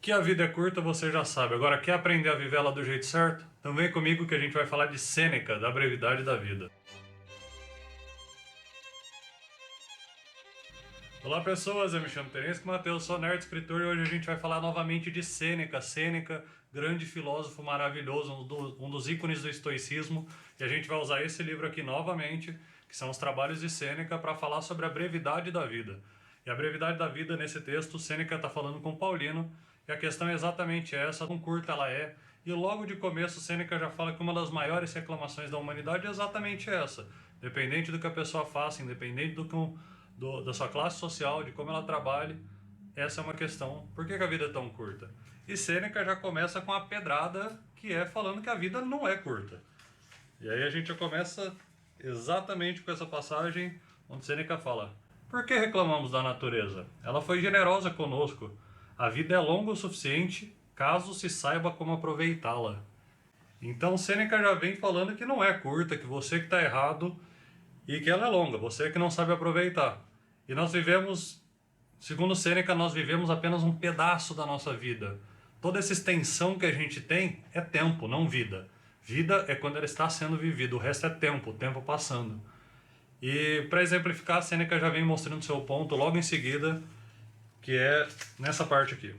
Que a vida é curta você já sabe, agora quer aprender a viver ela do jeito certo? Então vem comigo que a gente vai falar de Sêneca, da brevidade da vida. Olá pessoas, eu me chamo Terence Matheus, sou nerd escritor e hoje a gente vai falar novamente de Sêneca. Sêneca, grande filósofo maravilhoso, um dos ícones do estoicismo, e a gente vai usar esse livro aqui novamente, que são os trabalhos de Sêneca, para falar sobre a brevidade da vida. E a brevidade da vida, nesse texto, Sêneca está falando com Paulino, e a questão é exatamente essa, quão curta ela é, e logo de começo Sêneca já fala que uma das maiores reclamações da humanidade é exatamente essa. Independente do que a pessoa faça, independente da sua classe social, de como ela trabalhe, essa é uma questão. Por que a vida é tão curta? E Sêneca já começa com a pedrada, que é falando que a vida não é curta. E aí a gente já começa exatamente com essa passagem, onde Sêneca fala: por que reclamamos da natureza? Ela foi generosa conosco. A vida é longa o suficiente, caso se saiba como aproveitá-la. Então Sêneca já vem falando que não é curta, que você que está errado e que ela é longa, você que não sabe aproveitar. E nós vivemos, segundo Sêneca, nós vivemos apenas um pedaço da nossa vida. Toda essa extensão que a gente tem é tempo, não vida. Vida é quando ela está sendo vivida, o resto é tempo, o tempo passando. E para exemplificar, Sêneca já vem mostrando seu ponto logo em seguida, que é nessa parte aqui.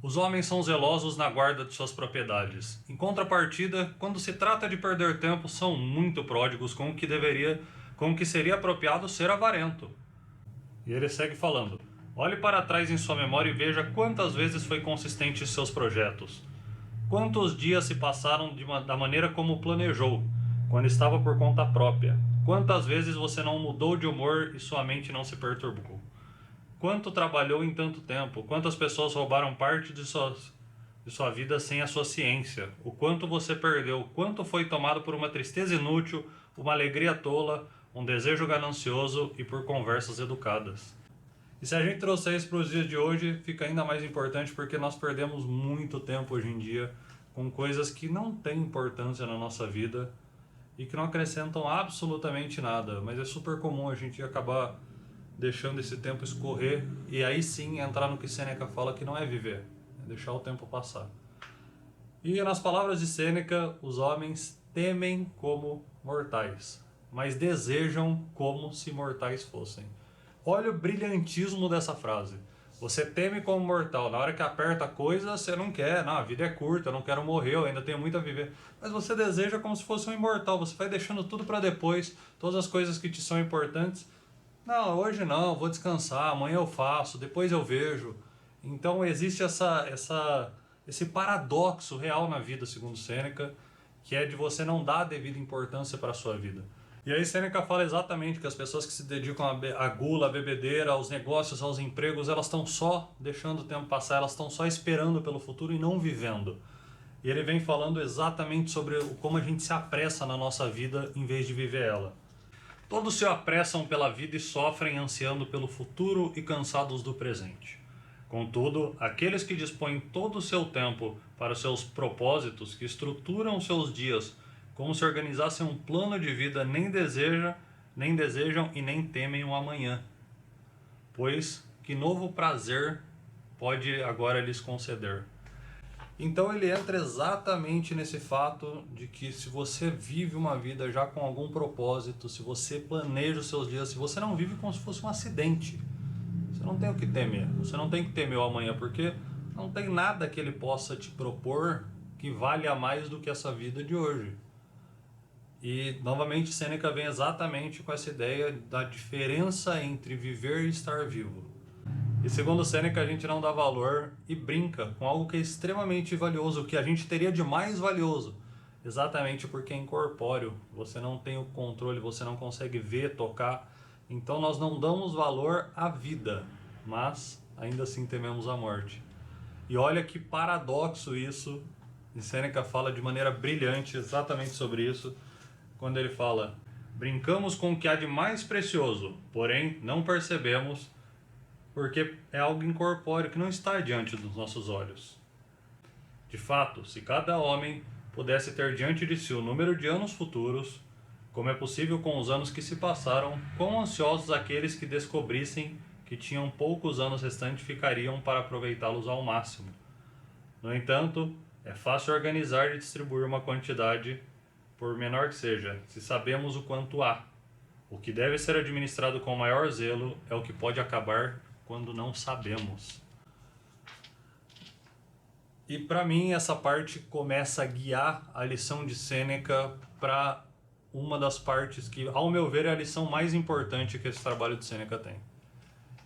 Os homens são zelosos na guarda de suas propriedades. Em contrapartida, quando se trata de perder tempo, são muito pródigos com o que seria apropriado ser avarento. E ele segue falando: olhe para trás em sua memória e veja quantas vezes foi consistente em seus projetos. Quantos dias se passaram da maneira como planejou, quando estava por conta própria. Quantas vezes você não mudou de humor e sua mente não se perturbou. Quanto trabalhou em tanto tempo, quantas pessoas roubaram parte de sua vida sem a sua ciência, o quanto você perdeu, quanto foi tomado por uma tristeza inútil, uma alegria tola, um desejo ganancioso e por conversas educadas. E se a gente trouxer isso para os dias de hoje, fica ainda mais importante porque nós perdemos muito tempo hoje em dia com coisas que não têm importância na nossa vida e que não acrescentam absolutamente nada, mas é super comum a gente acabar deixando esse tempo escorrer e aí sim entrar no que Sêneca fala que não é viver, é deixar o tempo passar. E nas palavras de Sêneca, os homens temem como mortais, mas desejam como se mortais fossem. Olha o brilhantismo dessa frase. Você teme como mortal, na hora que aperta a coisa você não quer, não, a vida é curta, eu não quero morrer, eu ainda tenho muito a viver. Mas você deseja como se fosse um imortal, você vai deixando tudo para depois, todas as coisas que te são importantes. Não, hoje não, vou descansar, amanhã eu faço, depois eu vejo. Então existe esse paradoxo real na vida, segundo Sêneca, que é de você não dar a devida importância para a sua vida. E aí Sêneca fala exatamente que as pessoas que se dedicam à gula, à bebedeira, aos negócios, aos empregos, elas estão só deixando o tempo passar, elas estão só esperando pelo futuro e não vivendo. E ele vem falando exatamente sobre como a gente se apressa na nossa vida em vez de viver ela. Todos se apressam pela vida e sofrem ansiando pelo futuro e cansados do presente. Contudo, aqueles que dispõem todo o seu tempo para os seus propósitos, que estruturam seus dias como se organizassem um plano de vida, nem desejam e nem temem o amanhã, pois que novo prazer pode agora lhes conceder. Então ele entra exatamente nesse fato de que se você vive uma vida já com algum propósito, se você planeja os seus dias, se você não vive como se fosse um acidente, você não tem o que temer, você não tem que temer o amanhã, porque não tem nada que ele possa te propor que valha mais do que essa vida de hoje. E novamente Sêneca vem exatamente com essa ideia da diferença entre viver e estar vivo. E segundo Sêneca, a gente não dá valor e brinca com algo que é extremamente valioso, que a gente teria de mais valioso, exatamente porque é incorpóreo, você não tem o controle, você não consegue ver, tocar, então nós não damos valor à vida, mas ainda assim tememos a morte. E olha que paradoxo isso, e Sêneca fala de maneira brilhante exatamente sobre isso, quando ele fala: brincamos com o que há de mais precioso, porém não percebemos, porque é algo incorpóreo que não está diante dos nossos olhos. De fato, se cada homem pudesse ter diante de si o número de anos futuros, como é possível com os anos que se passaram, quão ansiosos aqueles que descobrissem que tinham poucos anos restantes ficariam para aproveitá-los ao máximo. No entanto, é fácil organizar e distribuir uma quantidade, por menor que seja, se sabemos o quanto há. O que deve ser administrado com maior zelo é o que pode acabar quando não sabemos. E para mim essa parte começa a guiar a lição de Sêneca para uma das partes que, ao meu ver, é a lição mais importante que esse trabalho de Sêneca tem.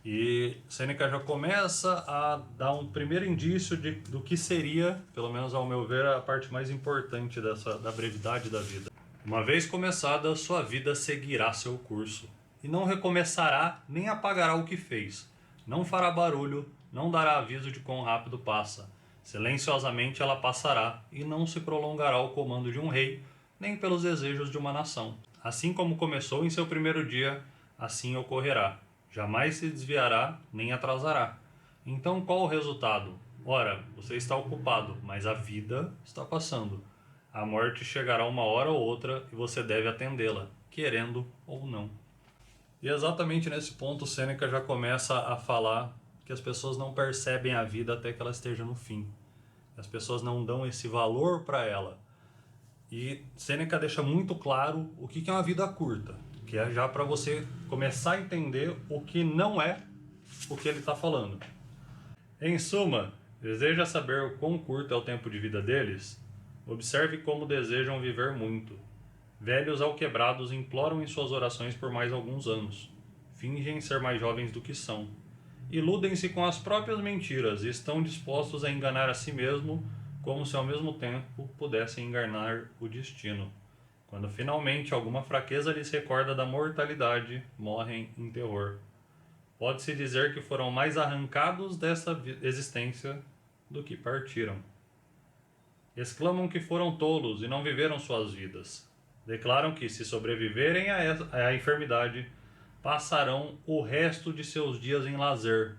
E Sêneca já começa a dar um primeiro indício do que seria, pelo menos ao meu ver, a parte mais importante da brevidade da vida. Uma vez começada, sua vida seguirá seu curso, e não recomeçará nem apagará o que fez. Não fará barulho, não dará aviso de quão rápido passa. Silenciosamente ela passará, e não se prolongará o comando de um rei, nem pelos desejos de uma nação. Assim como começou em seu primeiro dia, assim ocorrerá. Jamais se desviará, nem atrasará. Então qual o resultado? Ora, você está ocupado, mas a vida está passando. A morte chegará uma hora ou outra e você deve atendê-la, querendo ou não. E exatamente nesse ponto, Sêneca já começa a falar que as pessoas não percebem a vida até que ela esteja no fim. As pessoas não dão esse valor para ela. E Sêneca deixa muito claro o que é uma vida curta, que é já para você começar a entender o que não é o que ele está falando. Em suma, deseja saber o quão curto é o tempo de vida deles? Observe como desejam viver muito. Velhos alquebrados imploram em suas orações por mais alguns anos. Fingem ser mais jovens do que são. Iludem-se com as próprias mentiras e estão dispostos a enganar a si mesmo, como se ao mesmo tempo pudessem enganar o destino. Quando finalmente alguma fraqueza lhes recorda da mortalidade, morrem em terror. Pode-se dizer que foram mais arrancados dessa existência do que partiram. Exclamam que foram tolos e não viveram suas vidas. Declaram que, se sobreviverem à enfermidade, passarão o resto de seus dias em lazer.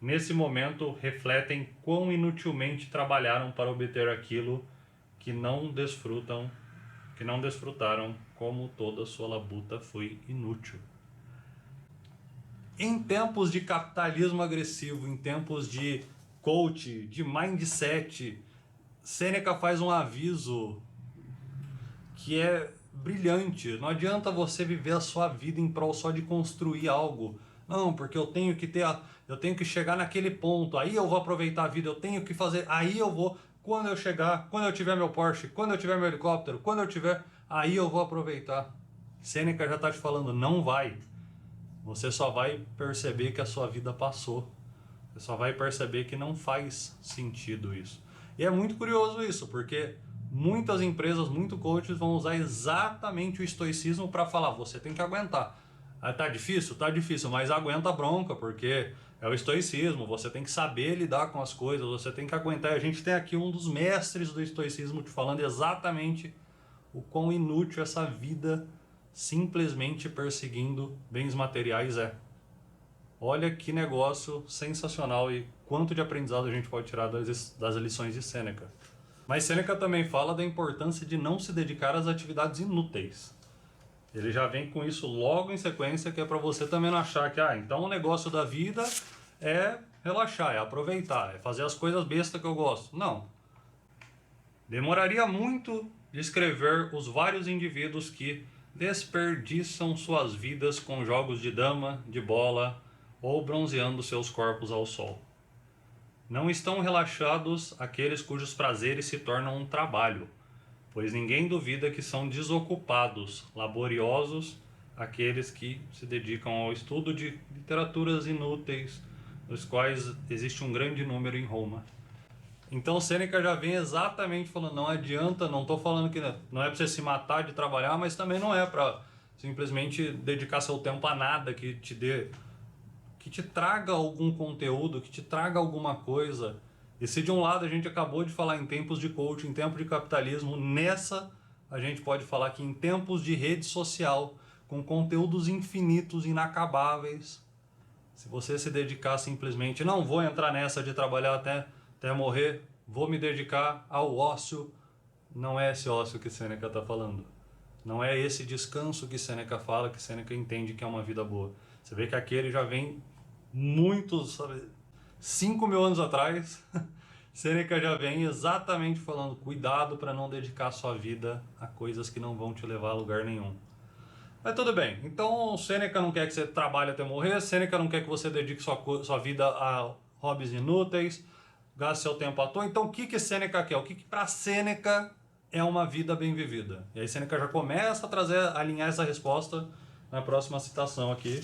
Nesse momento, refletem quão inutilmente trabalharam para obter aquilo que não desfrutaram, como toda sua labuta foi inútil. Em tempos de capitalismo agressivo, em tempos de coach, de mindset, Sêneca faz um aviso que é brilhante. Não adianta você viver a sua vida em prol só de construir algo. Não, porque eu tenho que chegar naquele ponto, aí eu vou aproveitar a vida, eu tenho que fazer, aí eu vou, quando eu chegar, quando eu tiver meu Porsche, quando eu tiver meu helicóptero, quando eu tiver, aí eu vou aproveitar. Sêneca já está te falando, não vai. Você só vai perceber que a sua vida passou. Você só vai perceber que não faz sentido isso. E é muito curioso isso, porque muitas empresas, muitos coaches vão usar exatamente o estoicismo para falar, você tem que aguentar. Ah, tá difícil? Tá difícil, mas aguenta a bronca, porque é o estoicismo, você tem que saber lidar com as coisas, você tem que aguentar. A gente tem aqui um dos mestres do estoicismo te falando exatamente o quão inútil essa vida simplesmente perseguindo bens materiais é. Olha que negócio sensacional e quanto de aprendizado a gente pode tirar das lições de Sêneca. Mas Sêneca também fala da importância de não se dedicar às atividades inúteis. Ele já vem com isso logo em sequência, que é para você também não achar que então o negócio da vida é relaxar, é aproveitar, é fazer as coisas bestas que eu gosto. Não. Demoraria muito descrever os vários indivíduos que desperdiçam suas vidas com jogos de dama, de bola ou bronzeando seus corpos ao sol. Não estão relaxados aqueles cujos prazeres se tornam um trabalho, pois ninguém duvida que são desocupados, laboriosos, aqueles que se dedicam ao estudo de literaturas inúteis, dos quais existe um grande número em Roma. Então Sêneca já vem exatamente falando, não adianta, não estou falando que não é para você se matar de trabalhar, mas também não é para simplesmente dedicar seu tempo a nada que te traga algum conteúdo, que te traga alguma coisa. E se de um lado a gente acabou de falar em tempos de coaching, em tempos de capitalismo, nessa a gente pode falar que em tempos de rede social, com conteúdos infinitos, inacabáveis, se você se dedicar simplesmente, não vou entrar nessa de trabalhar até morrer, vou me dedicar ao ócio, não é esse ócio que Sêneca está falando. Não é esse descanso que Sêneca fala, que Sêneca entende que é uma vida boa. Você vê que aqui ele já vem muitos, 5.000 anos atrás, Sêneca já vem exatamente falando, cuidado para não dedicar sua vida a coisas que não vão te levar a lugar nenhum. Mas tudo bem, então Sêneca não quer que você trabalhe até morrer, Sêneca não quer que você dedique sua vida a hobbies inúteis, gaste seu tempo à toa. Então o que Sêneca quer? O que para Sêneca é uma vida bem vivida? E aí Sêneca já começa a trazer, a alinhar essa resposta na próxima citação aqui.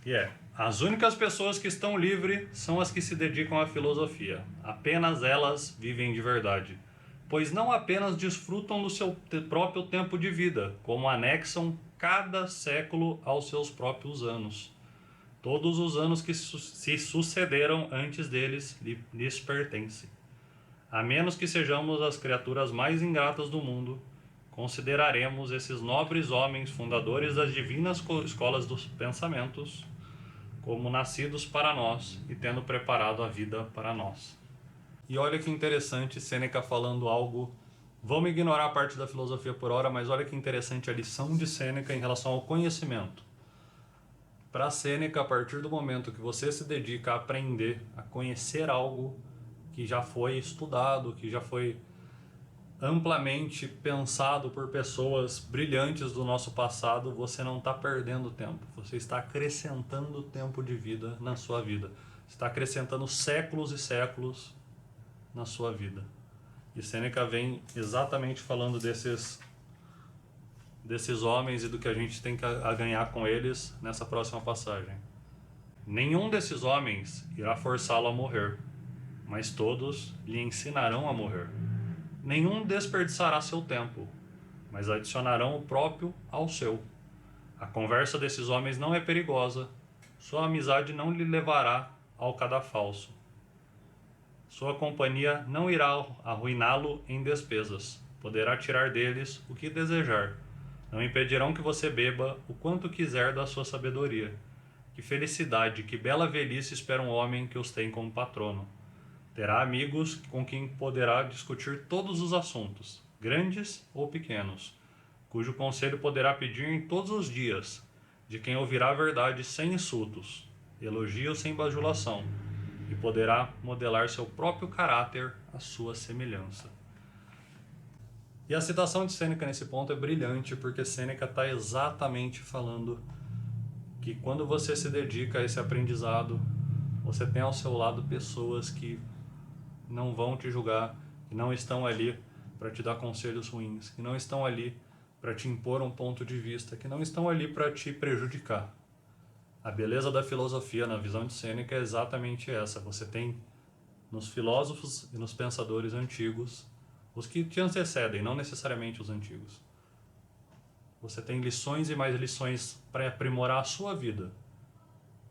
E as únicas pessoas que estão livres são as que se dedicam à filosofia. Apenas elas vivem de verdade, pois não apenas desfrutam do seu próprio tempo de vida, como anexam cada século aos seus próprios anos. Todos os anos que se sucederam antes deles lhes pertencem. A menos que sejamos as criaturas mais ingratas do mundo, consideraremos esses nobres homens fundadores das divinas escolas dos pensamentos como nascidos para nós e tendo preparado a vida para nós. E olha que interessante Sêneca falando algo. Vamos ignorar a parte da filosofia por hora, mas olha que interessante a lição de Sêneca em relação ao conhecimento. Para Sêneca, a partir do momento que você se dedica a aprender, a conhecer algo que já foi estudado, que já foi amplamente pensado por pessoas brilhantes do nosso passado, você não está perdendo tempo. Você está acrescentando tempo de vida na sua vida. Você está acrescentando séculos e séculos na sua vida. E Sêneca vem exatamente falando desses homens e do que a gente tem que ganhar com eles nessa próxima passagem. Nenhum desses homens irá forçá-lo a morrer, mas todos lhe ensinarão a morrer. Nenhum desperdiçará seu tempo, mas adicionarão o próprio ao seu. A conversa desses homens não é perigosa, sua amizade não lhe levará ao cadafalso. Sua companhia não irá arruiná-lo em despesas, poderá tirar deles o que desejar. Não impedirão que você beba o quanto quiser da sua sabedoria. Que felicidade, que bela velhice espera um homem que os tem como patrono. Terá amigos com quem poderá discutir todos os assuntos, grandes ou pequenos, cujo conselho poderá pedir em todos os dias, de quem ouvirá a verdade sem insultos, elogios sem bajulação, e poderá modelar seu próprio caráter à sua semelhança. E a citação de Sêneca nesse ponto é brilhante, porque Sêneca está exatamente falando que quando você se dedica a esse aprendizado, você tem ao seu lado pessoas que não vão te julgar, que não estão ali para te dar conselhos ruins, que não estão ali para te impor um ponto de vista, que não estão ali para te prejudicar. A beleza da filosofia, na visão de Sêneca, é exatamente essa. Você tem nos filósofos e nos pensadores antigos, os que te antecedem, não necessariamente os antigos. Você tem lições e mais lições para aprimorar a sua vida,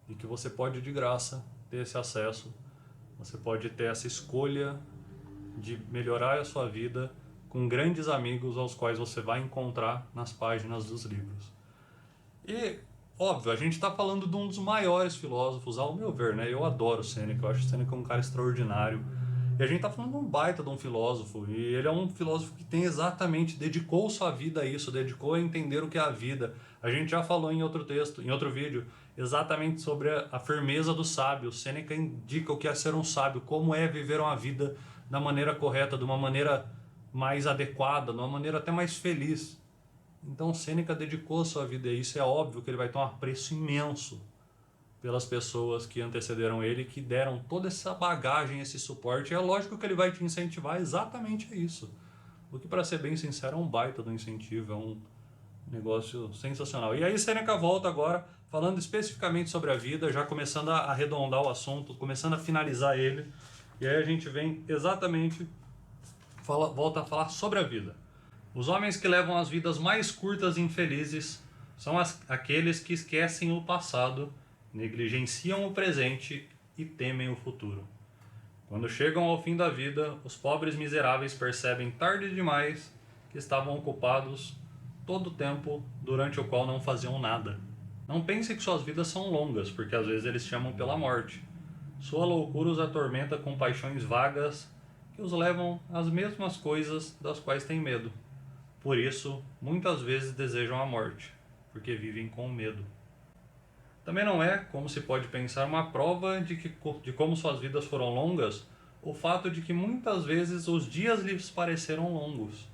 e que você pode de graça ter esse acesso. Você pode ter essa escolha de melhorar a sua vida com grandes amigos aos quais você vai encontrar nas páginas dos livros. E, óbvio, a gente está falando de um dos maiores filósofos, ao meu ver, né? Eu adoro Sêneca, eu acho Sêneca um cara extraordinário. E a gente está falando de um baita de um filósofo, e ele é um filósofo que tem exatamente, dedicou sua vida a isso, dedicou a entender o que é a vida. A gente já falou em outro texto, em outro vídeo, exatamente sobre a firmeza do sábio. Sêneca indica o que é ser um sábio, como é viver uma vida da maneira correta, de uma maneira mais adequada, de uma maneira até mais feliz. Então Sêneca dedicou sua vida a isso, é óbvio que ele vai ter um apreço imenso pelas pessoas que antecederam ele, que deram toda essa bagagem, esse suporte. É lógico que ele vai te incentivar exatamente a isso. O que, para ser bem sincero, é um baita do incentivo, é um negócio sensacional. E aí Sêneca volta agora, falando especificamente sobre a vida, já começando a arredondar o assunto, começando a finalizar ele. E aí a gente vem exatamente, volta a falar sobre a vida. Os homens que levam as vidas mais curtas e infelizes são aqueles que esquecem o passado, negligenciam o presente e temem o futuro. Quando chegam ao fim da vida, os pobres miseráveis percebem tarde demais que estavam ocupados todo o tempo durante o qual não faziam nada. Não pense que suas vidas são longas, porque às vezes eles chamam pela morte. Sua loucura os atormenta com paixões vagas que os levam às mesmas coisas das quais têm medo. Por isso, muitas vezes desejam a morte, porque vivem com medo. Também não é, como se pode pensar, uma prova de como suas vidas foram longas, o fato de que muitas vezes os dias lhes pareceram longos.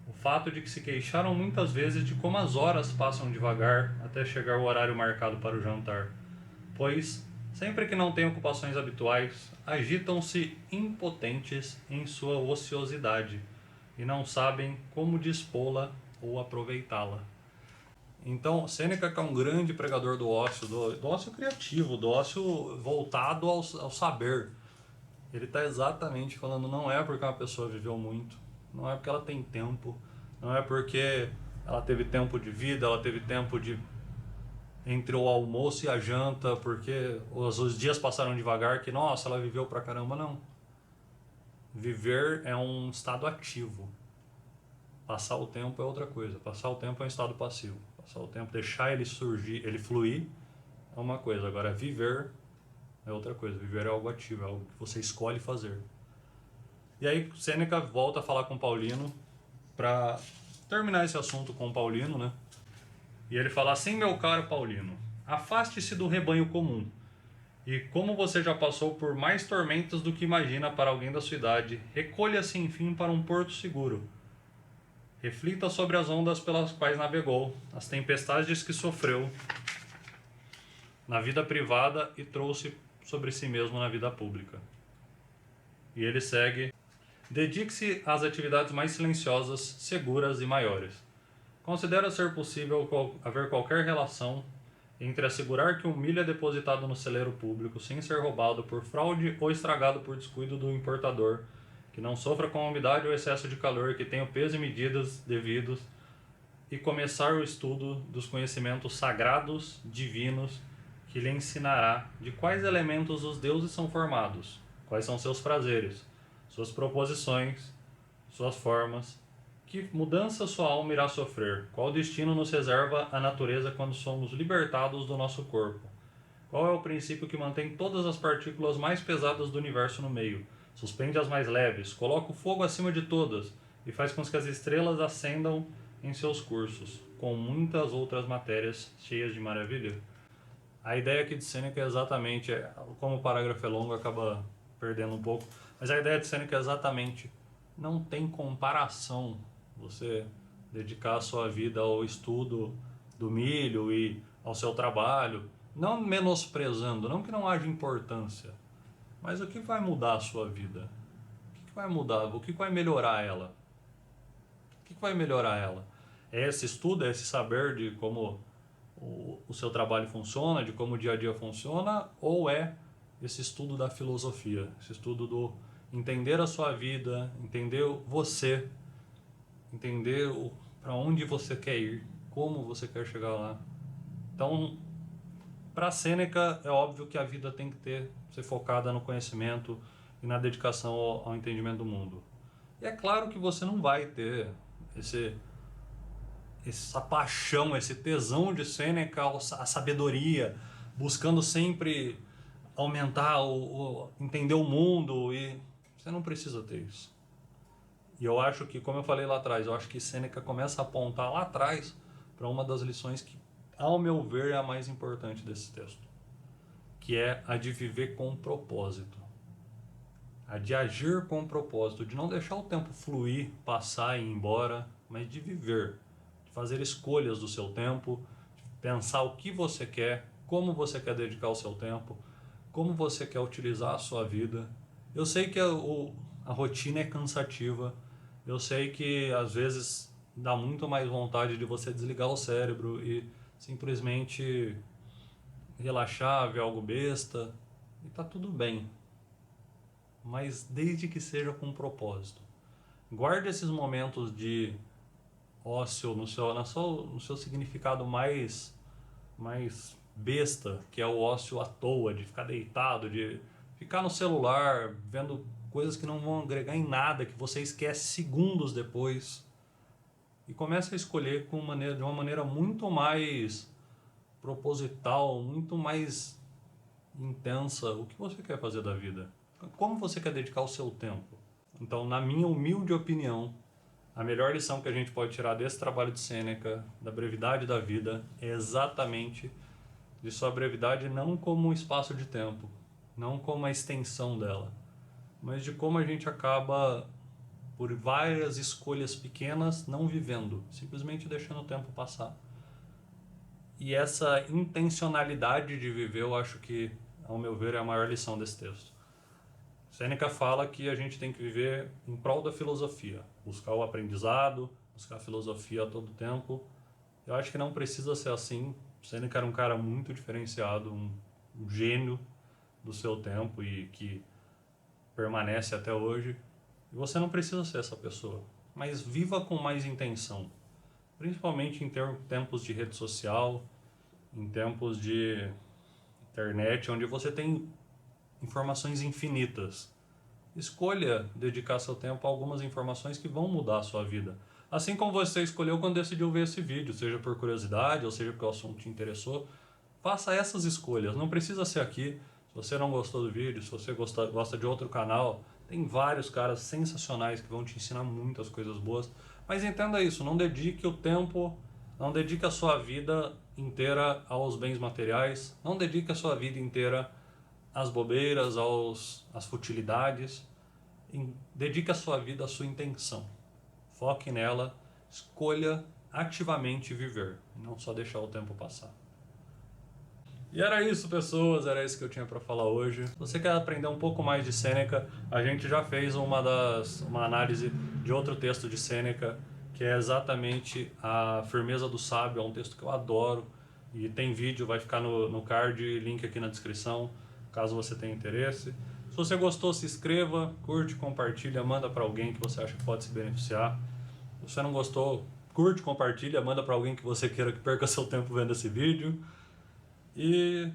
O fato de que se queixaram muitas vezes de como as horas passam devagar até chegar o horário marcado para o jantar. Pois, sempre que não têm ocupações habituais, agitam-se impotentes em sua ociosidade e não sabem como dispô-la ou aproveitá-la. Então, Sêneca, que é um grande pregador do ócio, do ócio criativo, do ócio voltado ao saber, ele está exatamente falando, não é porque uma pessoa viveu muito, não é porque ela tem tempo, não é porque ela teve tempo de vida, ela teve tempo de entre o almoço e a janta, porque os dias passaram devagar, que nossa, ela viveu pra caramba, não. Viver é um estado ativo. Passar o tempo é outra coisa. Passar o tempo é um estado passivo. Passar o tempo, deixar ele surgir, ele fluir, é uma coisa. Agora, viver é outra coisa. Viver é algo ativo, é algo que você escolhe fazer. E aí, Sêneca volta a falar com Paulino para terminar esse assunto com o Paulino, né? E ele fala assim, meu caro Paulino, afaste-se do rebanho comum. E como você já passou por mais tormentas do que imagina para alguém da sua idade, recolha-se enfim para um porto seguro. Reflita sobre as ondas pelas quais navegou, as tempestades que sofreu na vida privada e trouxe sobre si mesmo na vida pública. E ele segue: dedique-se às atividades mais silenciosas, seguras e maiores. Considera ser possível haver qualquer relação entre assegurar que um milho é depositado no celeiro público sem ser roubado por fraude ou estragado por descuido do importador, que não sofra com a umidade ou excesso de calor, que tenha o peso e medidas devidos, e começar o estudo dos conhecimentos sagrados, divinos, que lhe ensinará de quais elementos os deuses são formados, quais são seus prazeres, suas proposições, suas formas, que mudança sua alma irá sofrer, qual destino nos reserva a natureza quando somos libertados do nosso corpo, qual é o princípio que mantém todas as partículas mais pesadas do universo no meio, suspende as mais leves, coloca o fogo acima de todas e faz com que as estrelas ascendam em seus cursos, com muitas outras matérias cheias de maravilha. A ideia aqui de Sêneca é exatamente, como o parágrafo é longo, acaba perdendo um pouco, mas a ideia de Sêneca é exatamente, não tem comparação você dedicar a sua vida ao estudo do milho e ao seu trabalho, não menosprezando, não que não haja importância, mas o que vai mudar a sua vida? O que vai mudar? O que vai melhorar ela? O que vai melhorar ela? É esse estudo, é esse saber de como o seu trabalho funciona, de como o dia a dia funciona, ou é esse estudo da filosofia, esse estudo do entender a sua vida, entender você, entender para onde você quer ir, como você quer chegar lá. Então, para Sêneca, é óbvio que a vida tem que ser focada no conhecimento e na dedicação ao entendimento do mundo. E é claro que você não vai ter essa paixão, esse tesão de Sêneca, a sabedoria, buscando sempre aumentar, entender o mundo, e você não precisa ter isso. E eu acho que, como eu falei lá atrás, eu acho que Sêneca começa a apontar lá atrás para uma das lições que, ao meu ver, é a mais importante desse texto, que é a de viver com propósito, a de agir com propósito, de não deixar o tempo fluir, passar e ir embora, mas de viver, de fazer escolhas do seu tempo, de pensar o que você quer, como você quer dedicar o seu tempo, como você quer utilizar a sua vida. Eu sei que a rotina é cansativa, eu sei que às vezes dá muito mais vontade de você desligar o cérebro e simplesmente relaxar, ver algo besta, e tá tudo bem. Mas desde que seja com propósito. Guarde esses momentos de ócio no seu significado mais besta, que é o ócio à toa, de ficar deitado, de ficar no celular, vendo coisas que não vão agregar em nada, que você esquece segundos depois. E comece a escolher de uma maneira muito mais proposital, muito mais intensa o que você quer fazer da vida. Como você quer dedicar o seu tempo. Então, na minha humilde opinião, a melhor lição que a gente pode tirar desse trabalho de Sêneca, da brevidade da vida, é exatamente de sua brevidade não como um espaço de tempo, não como a extensão dela, mas de como a gente acaba, por várias escolhas pequenas, não vivendo, simplesmente deixando o tempo passar. E essa intencionalidade de viver, eu acho que, ao meu ver, é a maior lição desse texto. Sêneca fala que a gente tem que viver em prol da filosofia, buscar o aprendizado, buscar a filosofia a todo tempo. Eu acho que não precisa ser assim. Sêneca era um cara muito diferenciado, um gênio do seu tempo e que permanece até hoje. E você não precisa ser essa pessoa, mas viva com mais intenção, principalmente em tempos de rede social, em tempos de internet, onde você tem informações infinitas. Escolha dedicar seu tempo a algumas informações que vão mudar a sua vida. Assim como você escolheu quando decidiu ver esse vídeo, seja por curiosidade ou seja porque o assunto te interessou, faça essas escolhas. Não precisa ser aqui. Se você não gostou do vídeo, se você gosta de outro canal, tem vários caras sensacionais que vão te ensinar muitas coisas boas. Mas entenda isso, não dedique o tempo, não dedique a sua vida inteira aos bens materiais, não dedique a sua vida inteira às bobeiras, às futilidades. Dedique a sua vida à sua intenção. Foque nela, escolha ativamente viver, não só deixar o tempo passar. E era isso, pessoas, era isso que eu tinha para falar hoje. Se você quer aprender um pouco mais de Sêneca, a gente já fez uma análise de outro texto de Sêneca, que é exatamente a Firmeza do Sábio, é um texto que eu adoro, e tem vídeo, vai ficar no card, link aqui na descrição, caso você tenha interesse. Se você gostou, se inscreva, curte, compartilha, manda para alguém que você acha que pode se beneficiar. Se você não gostou, curte, compartilha, manda para alguém que você queira que perca seu tempo vendo esse vídeo. E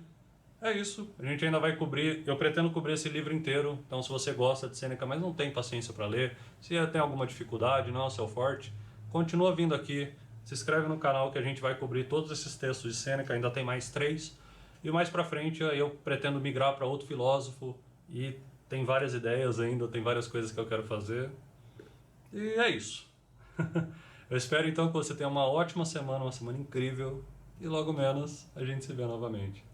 é isso, a gente ainda vai cobrir, eu pretendo cobrir esse livro inteiro, então se você gosta de Sêneca, mas não tem paciência para ler, se tem alguma dificuldade, não é o seu forte, continua vindo aqui, se inscreve no canal que a gente vai cobrir todos esses textos de Sêneca, ainda tem mais 3, e mais pra frente eu pretendo migrar para outro filósofo, e tem várias ideias ainda, tem várias coisas que eu quero fazer, e é isso. Eu espero então que você tenha uma ótima semana, uma semana incrível, e logo menos a gente se vê novamente.